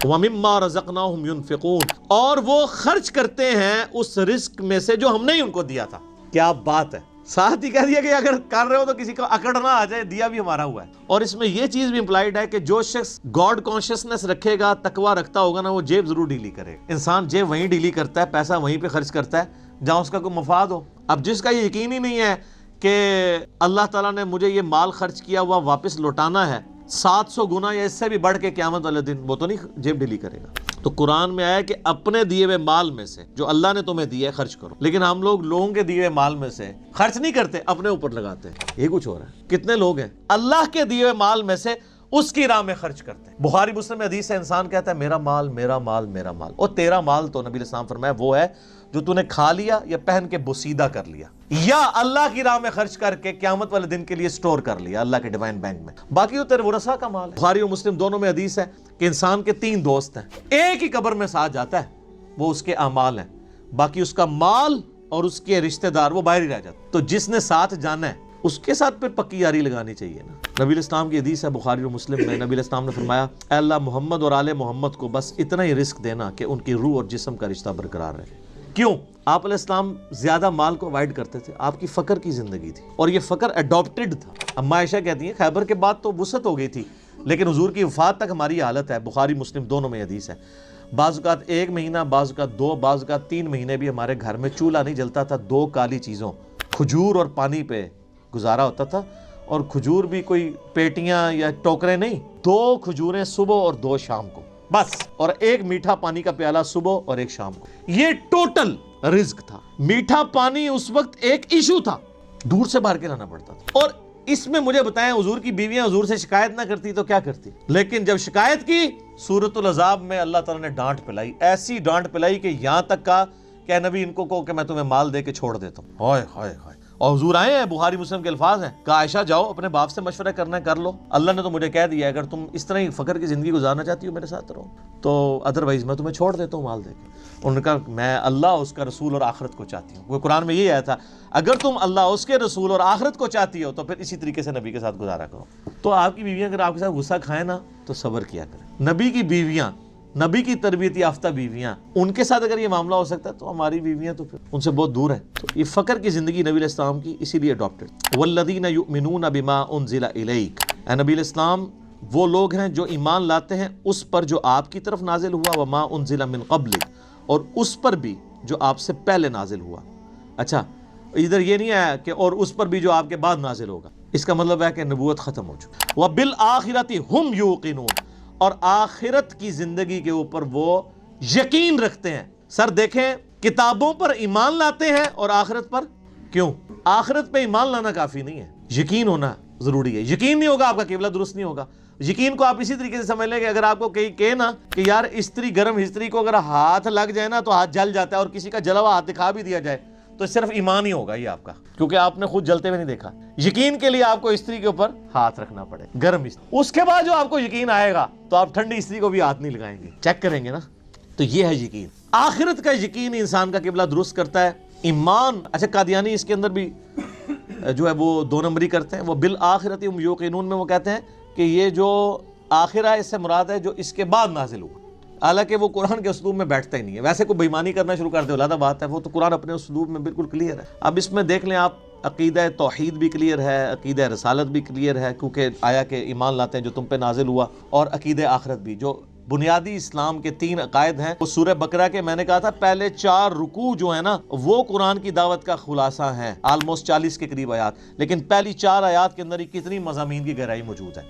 وَمِمَّا رَزَقْنَاهُمْ يُنْفِقُونَ، اور وہ خرچ کرتے ہیں اس رزق میں سے جو ہم نے ہی ان کو دیا تھا۔ کیا بات ہے، ساتھ ہی کہہ دیا کہ اگر کر رہے ہو تو کسی کو اکڑ نہ آ جائے، دیا بھی ہمارا ہوا ہے۔ اور اس میں یہ چیز بھی امپلائڈ ہے کہ جو شخص گاڈ کانشیسنس رکھے گا، تقوی رکھتا ہوگا نا، وہ جیب ضرور ڈیلی کرے گا۔ انسان جیب وہیں ڈیلی کرتا ہے، پیسہ وہیں پہ خرچ کرتا ہے جہاں اس کا کوئی مفاد ہو۔ اب جس کا یہ یقین ہی نہیں ہے کہ اللہ تعالیٰ نے مجھے یہ مال خرچ کیا ہوا واپس لوٹانا ہے 700 گنا یا اس سے بھی بڑھ کے قیامت والے دن، وہ تو نہیں جیب ڈیلی کرے گا۔ تو قرآن میں آیا کہ اپنے دیے ہوئے مال میں سے جو اللہ نے تمہیں دیا ہے خرچ کرو، لیکن ہم لوگ لوگوں کے دیے ہوئے مال میں سے خرچ نہیں کرتے، اپنے اوپر لگاتے ہیں۔ یہ کچھ ہو رہا ہے۔ کتنے لوگ ہیں اللہ کے دیے ہوئے مال میں سے اس کی راہ میں خرچ کرتے ہیں۔ بخاری مسلم میں حدیث ہے، انسان کہتا ہے میرا مال میرا مال میرا مال، اور تیرا مال تو نبی علیہ السلام فرمایا وہ ہے جو تو نے کھا لیا یا پہن کے بوسیدہ کر لیا، یا اللہ کی راہ میں خرچ کر کے قیامت والے دن کے لیے سٹور کر لیا اللہ کے ڈیوائن بینک میں، باقی تو تیرے ورثہ کا مال ہے۔ بخاری اور مسلم دونوں میں حدیث ہے کہ انسان کے 3 دوست ہیں، ایک ہی قبر میں ساتھ جاتا ہے، وہ اس کے اعمال ہیں، باقی اس کا مال اور اس کے رشتہ دار وہ باہر ہی رہ جاتے۔ تو جس نے ساتھ جانا ہے اس کے ساتھ پھر پکی یاری لگانی چاہیے نا۔ نبی علیہ السلام کی حدیث ہے بخاری اور مسلم میں، نبی علیہ السلام نے فرمایا اے اللہ محمد اور آل محمد کو بس اتنا ہی رزق دینا کہ ان کی روح اور جسم کا رشتہ برقرار رہے۔ کیوں؟ آپ علیہ السلام زیادہ مال کو اوائڈ کرتے تھے، آپ کی فقر کی زندگی تھی اور یہ فقر اڈاپٹڈ تھا۔ اما عائشہ کہتی ہیں خیبر کے بعد تو وسعت ہو گئی تھی، لیکن حضور کی وفات تک ہماری حالت ہے، بخاری مسلم دونوں میں حدیث ہے، بعض اوقات 1 مہینہ، بعض اوقات 2، بعض اوقات 3 مہینے بھی ہمارے گھر میں چولہا نہیں جلتا تھا، 2 کالی چیزوں کھجور اور پانی پہ گزارا ہوتا تھا، اور کھجور بھی کوئی پیٹیاں یا ٹوکرے نہیں، 2 کھجوریں صبح اور 2 شام کو بس، اور 1 میٹھا پانی کا پیالہ صبح اور 1 شام کو۔ یہ ٹوٹل رزق تھا۔ میٹھا پانی اس وقت ایک ایشو تھا، دور سے بھر کے لانا پڑتا تھا۔ اور اس میں مجھے بتائیں حضور کی بیویاں حضور سے شکایت نہ کرتی تو کیا کرتی؟ لیکن جب شکایت کی سورۃ العذاب میں اللہ تعالیٰ نے ڈانٹ پلائی، ایسی ڈانٹ پلائی کہ یہاں تک کہا کہ اے نبی ان کو کہو کہ میں تمہیں مال دے کے چھوڑ دیتا ہوں۔ ہائے ہائے ہائے۔ اور حضور آئے ہیں، بخاری مسلم کے الفاظ ہیں، کہا عائشہ جاؤ اپنے باپ سے مشورہ کرنا ہے کر لو، اللہ نے تو مجھے کہہ دیا اگر تم اس طرح ہی فقر کی زندگی گزارنا چاہتی ہو میرے ساتھ رہو، تو ادروائز میں تمہیں چھوڑ دیتا ہوں مال دے کے۔ انہوں نے کہا میں اللہ اس کا رسول اور آخرت کو چاہتی ہوں۔ وہ قرآن میں یہ آیا تھا اگر تم اللہ اس کے رسول اور آخرت کو چاہتی ہو تو پھر اسی طریقے سے نبی کے ساتھ گزارا کرو۔ تو آپ کی بیویاں اگر آپ کے ساتھ غصہ کھائیں نا تو صبر کیا کریں۔ نبی کی بیویاں، نبی کی تربیت یافتہ بیویاں، ان کے ساتھ اگر یہ معاملہ ہو سکتا ہے تو ہماری بیویاں تو پھر ان سے بہت دور ہیں۔ تو یہ فقر کی زندگی نبی علیہ السلام کی اسی لیے اڈاپٹڈ۔ والذین یؤمنون بما انزل الیک، اے نبی علیہ السلام وہ لوگ ہیں جو ایمان لاتے ہیں اس پر جو آپ کی طرف نازل ہوا، وما انزل من قبلک، اور اس پر بھی جو آپ سے پہلے نازل ہوا۔ اچھا ادھر یہ نہیں آیا کہ اور اس پر بھی جو آپ کے بعد نازل ہوگا، اس کا مطلب ہے کہ نبوت ختم ہو چکی۔ وبالآخرۃ ھم یوقنون، اور آخرت کی زندگی کے اوپر وہ یقین رکھتے ہیں۔ سر دیکھیں، کتابوں پر ایمان لاتے ہیں اور آخرت پر کیوں؟ آخرت پہ ایمان لانا کافی نہیں ہے، یقین ہونا ضروری ہے۔ یقین نہیں ہوگا آپ کا قبلہ درست نہیں ہوگا۔ یقین کو آپ اسی طریقے سے سمجھ لیں کہ اگر آپ کو کہیں نا کہ یار استری گرم استری کو اگر ہاتھ لگ جائے نا تو ہاتھ جل جاتا ہے، اور کسی کا جلا ہوا ہاتھ دکھا بھی دیا جائے تو صرف ایمان ہی ہوگا یہ آپ کا، کیونکہ آپ نے خود جلتے ہوئے نہیں دیکھا۔ یقین کے لیے آپ کو استری کے اوپر ہاتھ رکھنا پڑے، گرم استری۔ اس کے بعد جو آپ کو یقین آئے گا تو آپ ٹھنڈی استری کو بھی ہاتھ نہیں لگائیں گے، چیک کریں گے نا۔ تو یہ ہے یقین، آخرت کا یقین انسان کا قبلہ درست کرتا ہے۔ ایمان، اچھا قادیانی اس کے اندر بھی جو ہے وہ 2 نمبری کرتے ہیں۔ وہ بالآخرۃ ھم یوقنون میں وہ کہتے ہیں کہ یہ جو آخرہ اس سے مراد ہے جو اس کے بعد نازل ہوا، حالانکہ وہ قرآن کے اسلوب میں بیٹھتا ہی نہیں ہے۔ ویسے کوئی بےایمانی کرنا شروع کر دے علیحدہ بات ہے، وہ تو قرآن اپنے اسلوب میں بالکل کلیئر ہے۔ اب اس میں دیکھ لیں آپ، عقیدہ توحید بھی کلیئر ہے، عقیدہ رسالت بھی کلیئر ہے، کیونکہ آیا کہ ایمان لاتے ہیں جو تم پہ نازل ہوا، اور عقیدہ آخرت بھی، جو بنیادی اسلام کے 3 عقائد ہیں۔ وہ سورہ بقرہ کے میں نے کہا تھا پہلے 4 رکوع جو ہے نا وہ قرآن کی دعوت کا خلاصہ ہیں، آلموسٹ 40 کے قریب آیات، لیکن پہلی 4 آیات کے اندر ہی کتنی مضامین کی گہرائی موجود ہے۔